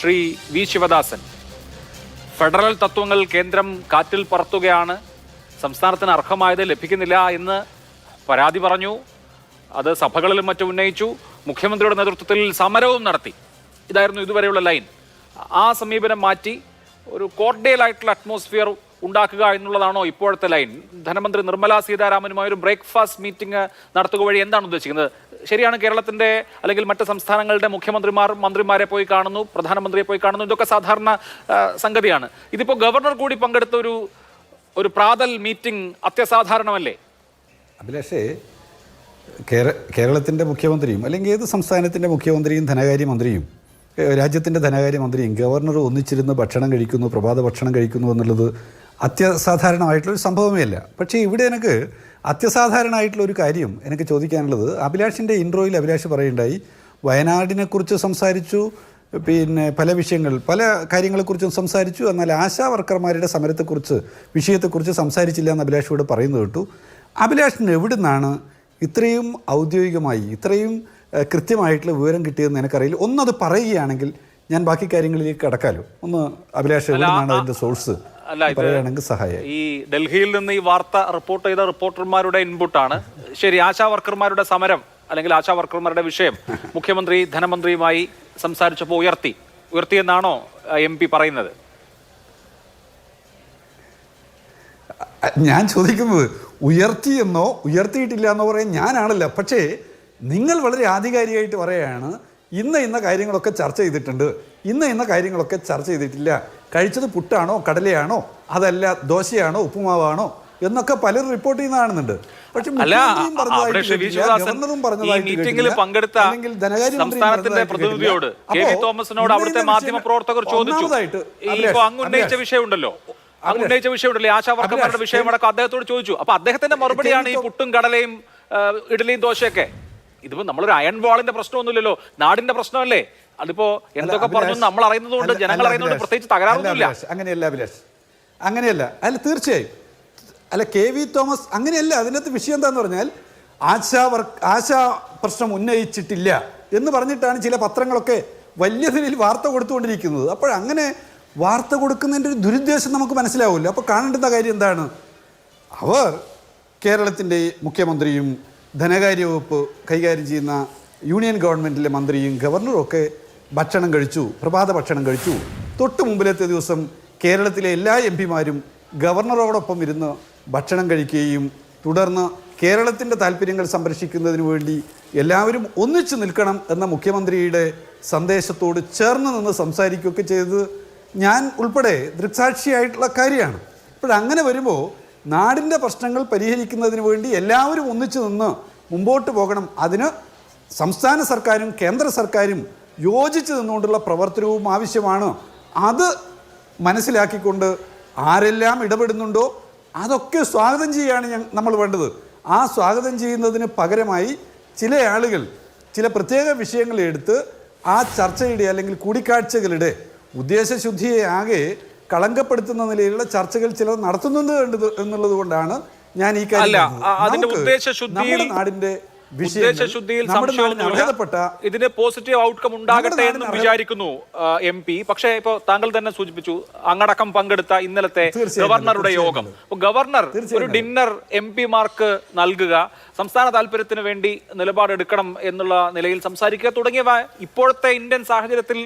Shri V Sivadasan. Federal തത്വങ്ങൾ കേന്ദ്രം കാറ്റിൽ പറത്തുകയാണ്, സംസ്ഥാനത്തിന് അർഹമായത് ലഭിക്കുന്നില്ല എന്ന് പരാതി പറഞ്ഞു. അത് സഭകളിലും മറ്റും ഉന്നയിച്ചു. മുഖ്യമന്ത്രിയുടെ നേതൃത്വത്തിൽ സമരവും നടത്തി. ഇതായിരുന്നു ഇതുവരെയുള്ള ലൈൻ. ആ സമീപനം മാറ്റി ഒരു കോർഡിയലായിട്ടുള്ള അറ്റ്മോസ്ഫിയർ ഉണ്ടാക്കുക എന്നുള്ളതാണോ ഇപ്പോഴത്തെ ലൈൻ? ധനമന്ത്രി നിർമ്മലാ സീതാരാമനുമായി ഒരു ബ്രേക്ക്ഫാസ്റ്റ് മീറ്റിംഗ് നടത്തുക വഴി എന്താണ് ഉദ്ദേശിക്കുന്നത്? ശരിയാണ്, കേരളത്തിന്റെ അല്ലെങ്കിൽ മറ്റ് സംസ്ഥാനങ്ങളുടെ മുഖ്യമന്ത്രിമാർ മന്ത്രിമാരെ പോയി കാണുന്നു, പ്രധാനമന്ത്രിയെ പോയി കാണുന്നു, ഇതൊക്കെ സാധാരണ സംഗതിയാണ്. ഇതിപ്പോൾ ഗവർണർ കൂടി പങ്കെടുത്ത ഒരു പ്രാതൽ മീറ്റിംഗ് അത്യസാധാരണമല്ലേ? അഭിലാഷേ, കേരളത്തിൻ്റെ മുഖ്യമന്ത്രിയും അല്ലെങ്കിൽ ഏത് സംസ്ഥാനത്തിൻ്റെ മുഖ്യമന്ത്രിയും ധനകാര്യമന്ത്രിയും രാജ്യത്തിൻ്റെ ധനകാര്യമന്ത്രിയും ഗവർണർ ഒന്നിച്ചിരുന്ന് ഭക്ഷണം കഴിക്കുന്നു, പ്രഭാത ഭക്ഷണം കഴിക്കുന്നു എന്നുള്ളത് അത്യസാധാരണമായിട്ടുള്ളൊരു സംഭവമേ അല്ല. പക്ഷേ ഇവിടെ എനിക്ക് അത്യസാധാരണമായിട്ടുള്ളൊരു കാര്യം എനിക്ക് ചോദിക്കാനുള്ളത്, അഭിലാഷിൻ്റെ ഇൻട്രോയിൽ അഭിലാഷ് പറയുണ്ടായി വയനാടിനെക്കുറിച്ച് സംസാരിച്ചു, പിന്നെ പല കാര്യങ്ങളെക്കുറിച്ചും സംസാരിച്ചു, എന്നാൽ ആശാ വർക്കർമാരുടെ വിഷയത്തെക്കുറിച്ച് സംസാരിച്ചില്ല എന്ന് അഭിലാഷോട് പറയുന്നത് കേട്ടു. അഭിലാഷിന് എവിടെ നിന്നാണ് ഇത്രയും ഔദ്യോഗികമായി ഇത്രയും കൃത്യമായിട്ടുള്ള വിവരം കിട്ടിയതെന്ന് എനിക്കറിയില്ല. ഒന്നത് പറയുകയാണെങ്കിൽ ഞാൻ ബാക്കി കാര്യങ്ങളിലേക്ക് കടക്കാലോ. ഒന്ന് അഭിലാഷ് എവിടെ നിന്നാണ് അതിൻ്റെ സോഴ്സ് പറയുകയാണെങ്കിൽ സഹായം. ഈ ഡൽഹിയിൽ നിന്ന് ഈ വാർത്ത റിപ്പോർട്ട് ചെയ്ത റിപ്പോർട്ടർമാരുടെ ഇൻപുട്ടാണ്. ശരി, ആശാ വർക്കർമാരുടെ സമരം അല്ലെങ്കിൽ ആശാ വർക്കർമാരുടെ വിഷയം മുഖ്യമന്ത്രി ധനമന്ത്രിയുമായി സംസാരിച്ചപ്പോൾ ഉയർത്തിയെന്നാണോ MP പറയുന്നത്? ഞാൻ ചോദിക്കുന്നത് ഉയർത്തിയെന്നോ ഉയർത്തിയിട്ടില്ല എന്നോ പറയാൻ ഞാനാണല്ല. പക്ഷേ നിങ്ങൾ വളരെ ആധികാരികമായിട്ട് പറയുകയാണ് ഇന്ന കാര്യങ്ങളൊക്കെ ചർച്ച ചെയ്തിട്ടുണ്ട്, ഇന്ന കാര്യങ്ങളൊക്കെ ചർച്ച ചെയ്തിട്ടില്ല, കഴിച്ചത് പുട്ടാണോ കടലയാണോ അതല്ല ദോശയാണോ ഉപ്പുമാവാണോ എന്നൊക്കെ പലരും റിപ്പോർട്ട് ചെയ്യുന്ന കാണുന്നുണ്ട്. പക്ഷെ ഗവർണറും സംസ്ഥാനത്തിന്റെ പ്രതിനിധിയോട് KV തോമസിനോട് അവിടുത്തെ മാധ്യമ പ്രവർത്തകർ ചോദിച്ചു, ഉന്നയിച്ച വിഷയമുണ്ടല്ലോ, ആശാ വർക്കർമാരുടെ വിഷയമടക്കം അദ്ദേഹത്തോട് ചോദിച്ചു. അപ്പൊ അദ്ദേഹത്തിന്റെ മറുപടിയാണ് ഈ പുട്ടും കടലയും ഇഡലിയും ദോശയൊക്കെ. ഇതിപ്പോ നമ്മളൊരു അയൺ വാളിന്റെ പ്രശ്നമൊന്നുമില്ലല്ലോ, നാടിന്റെ പ്രശ്നമല്ലേ. അതിപ്പോ എന്തൊക്കെ പറഞ്ഞു നമ്മൾ അറിയുന്നതുകൊണ്ട് ജനങ്ങൾ അറിയുന്നതുകൊണ്ട് പ്രത്യേകിച്ച് തകരാറൊന്നുമില്ല. അങ്ങനെയല്ല അഭിലാഷ്, അങ്ങനെയല്ല. അല്ല, തീർച്ചയായും അല്ല, KV തോമസ് അങ്ങനെയല്ല. അതിനകത്ത് വിഷയം എന്താന്ന് പറഞ്ഞാൽ ആശാ പ്രശ്നം ഉന്നയിച്ചിട്ടില്ല എന്ന് പറഞ്ഞിട്ടാണ് ചില പത്രങ്ങളൊക്കെ വലിയ നിലയിൽ വാർത്ത കൊടുത്തുകൊണ്ടിരിക്കുന്നത്. അപ്പോഴങ്ങനെ വാർത്ത കൊടുക്കുന്നതിൻ്റെ ഒരു ദുരുദ്ദേശം നമുക്ക് മനസ്സിലാവില്ല. അപ്പോൾ കാണേണ്ടുന്ന കാര്യം എന്താണ്? അവർ കേരളത്തിൻ്റെ മുഖ്യമന്ത്രിയും ധനകാര്യ വകുപ്പ് കൈകാര്യം ചെയ്യുന്ന യൂണിയൻ ഗവൺമെൻറ്റിലെ മന്ത്രിയും ഗവർണറും ഒക്കെ ഭക്ഷണം കഴിച്ചു, പ്രഭാത ഭക്ഷണം കഴിച്ചു. തൊട്ട് മുമ്പിലത്തെ ദിവസം കേരളത്തിലെ എല്ലാ MP-മാരും ഗവർണറോടൊപ്പം ഇരുന്ന് ഭക്ഷണം കഴിക്കുകയും തുടർന്ന് കേരളത്തിൻ്റെ താല്പര്യങ്ങൾ സംരക്ഷിക്കുന്നതിന് വേണ്ടി എല്ലാവരും ഒന്നിച്ചു നിൽക്കണം എന്ന മുഖ്യമന്ത്രിയുടെ സന്ദേശത്തോട് ചേർന്ന് നിന്ന് സംസാരിക്കുകയൊക്കെ ചെയ്തത് ഞാൻ ഉൾപ്പെടെ ദൃക്സാക്ഷിയായിട്ടുള്ള കാര്യമാണ്. അപ്പോഴങ്ങനെ വരുമ്പോൾ നാടിൻ്റെ പ്രശ്നങ്ങൾ പരിഹരിക്കുന്നതിന് വേണ്ടി എല്ലാവരും ഒന്നിച്ചു നിന്ന് മുമ്പോട്ട് പോകണം. അതിന് സംസ്ഥാന സർക്കാരും കേന്ദ്ര സർക്കാരും യോജിച്ച് നിന്നുകൊണ്ടുള്ള പ്രവർത്തനവും ആവശ്യമാണ്. അത് മനസ്സിലാക്കിക്കൊണ്ട് ആരെല്ലാം ഇടപെടുന്നുണ്ടോ അതൊക്കെ സ്വാഗതം ചെയ്യുകയാണ് നമ്മൾ വേണ്ടത്. ആ സ്വാഗതം ചെയ്യുന്നതിന് പകരമായി ചില ആളുകൾ ചില പ്രത്യേക വിഷയങ്ങളെടുത്ത് ആ ചർച്ചയുടെ അല്ലെങ്കിൽ കൂടിക്കാഴ്ചകളുടെ ഉദ്ദേശശുദ്ധിയെ ആകെ കളങ്കപ്പെടുത്തുന്ന നിലയിലുള്ള ചർച്ചകൾ ചിലർ നടത്തുന്നുണ്ട് എന്നുള്ളത് കൊണ്ടാണ് ഞാൻ ഈ കാര്യം നമ്മുടെ നാടിന്റെ ഇതിന് പോസിറ്റീവ് ഔട്ട്കം ഉണ്ടാകട്ടെ എന്ന് വിചാരിക്കുന്നു MP. പക്ഷേ ഇപ്പോൾ താങ്കൾ തന്നെ സൂചിപ്പിച്ചു അങ്ങടക്കം പങ്കെടുത്ത ഇന്നലത്തെ ഗവർണറുടെ യോഗം. ഗവർണർ ഒരു ഡിന്നർ MP-മാർക്ക് നൽകുക, സംസ്ഥാന താല്പര്യത്തിന് വേണ്ടി നിലപാടെടുക്കണം എന്നുള്ള നിലയിൽ സംസാരിക്കുക തുടങ്ങിയവ ഇപ്പോഴത്തെ ഇന്ത്യൻ സാഹചര്യത്തിൽ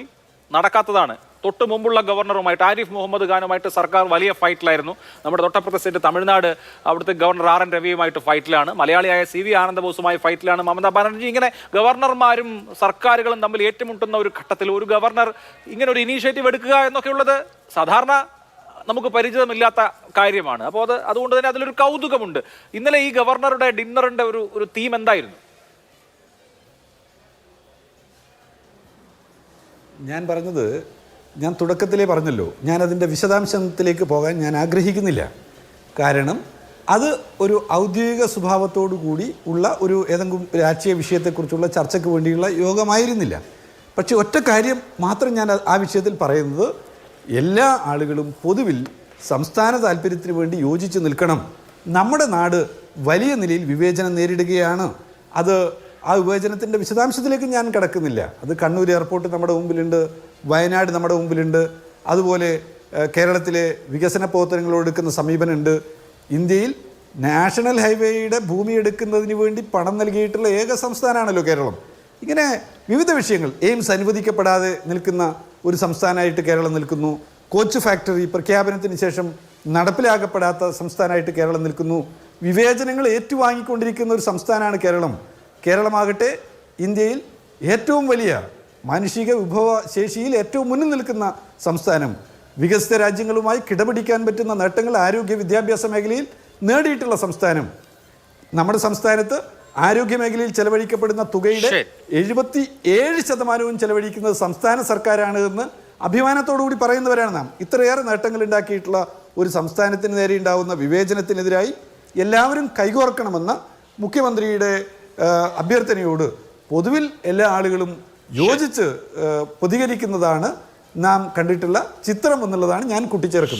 നടക്കാത്തതാണ്. തൊട്ട് മുമ്പുള്ള ഗവർണറുമായിട്ട് ആരിഫ് മുഹമ്മദ് ഖാനുമായിട്ട് സർക്കാർ വലിയ ഫൈറ്റിലായിരുന്നു. നമ്മുടെ തൊട്ടപ്പുറത്തെ സ്റ്റേറ്റ് തമിഴ്നാട്, അവിടുത്തെ ഗവർണർ RN രവിയുമായിട്ട് ഫൈറ്റിലാണ്. മലയാളിയായ CV ആനന്ദബോസുമായി ഫൈറ്റിലാണ് മമതാ ബാനർജി. ഇങ്ങനെ ഗവർണർമാരും സർക്കാരുകളും തമ്മിൽ ഏറ്റുമുട്ടുന്ന ഒരു ഘട്ടത്തിൽ ഒരു ഗവർണർ ഇങ്ങനെ ഒരു ഇനീഷ്യേറ്റീവ് എടുക്കുക എന്നൊക്കെയുള്ളത് സാധാരണ നമുക്ക് പരിചിതമില്ലാത്ത കാര്യമാണ്. അപ്പോൾ അതുകൊണ്ട് തന്നെ അതിലൊരു കൗതുകമുണ്ട്. ഇന്നലെ ഈ ഗവർണറുടെ ഡിന്നറിന്റെ ഒരു തീം എന്തായിരുന്നു? ഞാൻ തുടക്കത്തിലേ പറഞ്ഞല്ലോ, ഞാനതിൻ്റെ വിശദാംശത്തിലേക്ക് പോകാൻ ഞാൻ ആഗ്രഹിക്കുന്നില്ല. കാരണം അത് ഒരു ഔദ്യോഗിക സ്വഭാവത്തോടു കൂടി ഉള്ള ഏതെങ്കിലും രാഷ്ട്രീയ വിഷയത്തെക്കുറിച്ചുള്ള ചർച്ചയ്ക്ക് വേണ്ടിയുള്ള യോഗമായിരുന്നില്ല. പക്ഷേ ഒറ്റ കാര്യം മാത്രം ഞാൻ ആ വിഷയത്തിൽ പറയുന്നത്, എല്ലാ ആളുകളും പൊതുവിൽ സംസ്ഥാന താല്പര്യത്തിന് വേണ്ടി യോജിച്ച് നിൽക്കണം. നമ്മുടെ നാട് വലിയ നിലയിൽ വിവേചനം നേരിടുകയാണ്. ആ വിവേചനത്തിൻ്റെ വിശദാംശത്തിലേക്ക് ഞാൻ കിടക്കുന്നില്ല. അത് കണ്ണൂർ എയർപോർട്ട് നമ്മുടെ മുമ്പിലുണ്ട്, വയനാട് നമ്മുടെ മുമ്പിലുണ്ട്. അതുപോലെ കേരളത്തിലെ വികസന പ്രവർത്തനങ്ങളോട് എടുക്കുന്ന സമീപനമുണ്ട്. ഇന്ത്യയിൽ നാഷണൽ ഹൈവേയുടെ ഭൂമി എടുക്കുന്നതിന് വേണ്ടി പണം നൽകിയിട്ടുള്ള ഏക സംസ്ഥാനമാണല്ലോ കേരളം. ഇങ്ങനെ വിവിധ വിഷയങ്ങൾ, എയിംസ് അനുവദിക്കപ്പെടാതെ നിൽക്കുന്ന ഒരു സംസ്ഥാനമായിട്ട് കേരളം നിൽക്കുന്നു. കോച്ച് ഫാക്ടറി പ്രഖ്യാപനത്തിന് ശേഷം നടപ്പിലാക്കപ്പെടാത്ത സംസ്ഥാനമായിട്ട് കേരളം നിൽക്കുന്നു. വിവേചനങ്ങൾ ഏറ്റുവാങ്ങിക്കൊണ്ടിരിക്കുന്ന ഒരു സംസ്ഥാനമാണ് കേരളം. കേരളമാകട്ടെ ഇന്ത്യയിൽ ഏറ്റവും വലിയ മാനുഷിക വിഭവശേഷിയിൽ ഏറ്റവും മുന്നിൽ നിൽക്കുന്ന സംസ്ഥാനം. വികസിത രാജ്യങ്ങളുമായി കിടപിടിക്കാൻ പറ്റുന്ന നേട്ടങ്ങൾ ആരോഗ്യ വിദ്യാഭ്യാസ മേഖലയിൽ നേടിയിട്ടുള്ള സംസ്ഥാനം. നമ്മുടെ സംസ്ഥാനത്ത് ആരോഗ്യ മേഖലയിൽ ചെലവഴിക്കപ്പെടുന്ന തുകയുടെ 77% ചെലവഴിക്കുന്നത് സംസ്ഥാന സർക്കാരാണ് എന്ന് അഭിമാനത്തോടുകൂടി പറയുന്നവരാണ് നാം. ഇത്രയേറെ നേട്ടങ്ങൾ ഉണ്ടാക്കിയിട്ടുള്ള ഒരു സംസ്ഥാനത്തിന് നേരെ ഉണ്ടാകുന്ന വിവേചനത്തിനെതിരായി എല്ലാവരും കൈകോർക്കണമെന്ന മുഖ്യമന്ത്രിയുടെ അഭ്യർത്ഥനയോട് പൊതുവിൽ എല്ലാ ആളുകളും യോജിച്ച് പ്രതികരിക്കുന്നതാണ് നാം കണ്ടിട്ടുള്ള ചിത്രം എന്നുള്ളതാണ് ഞാൻ കൂട്ടിച്ചേർക്കുന്നത്.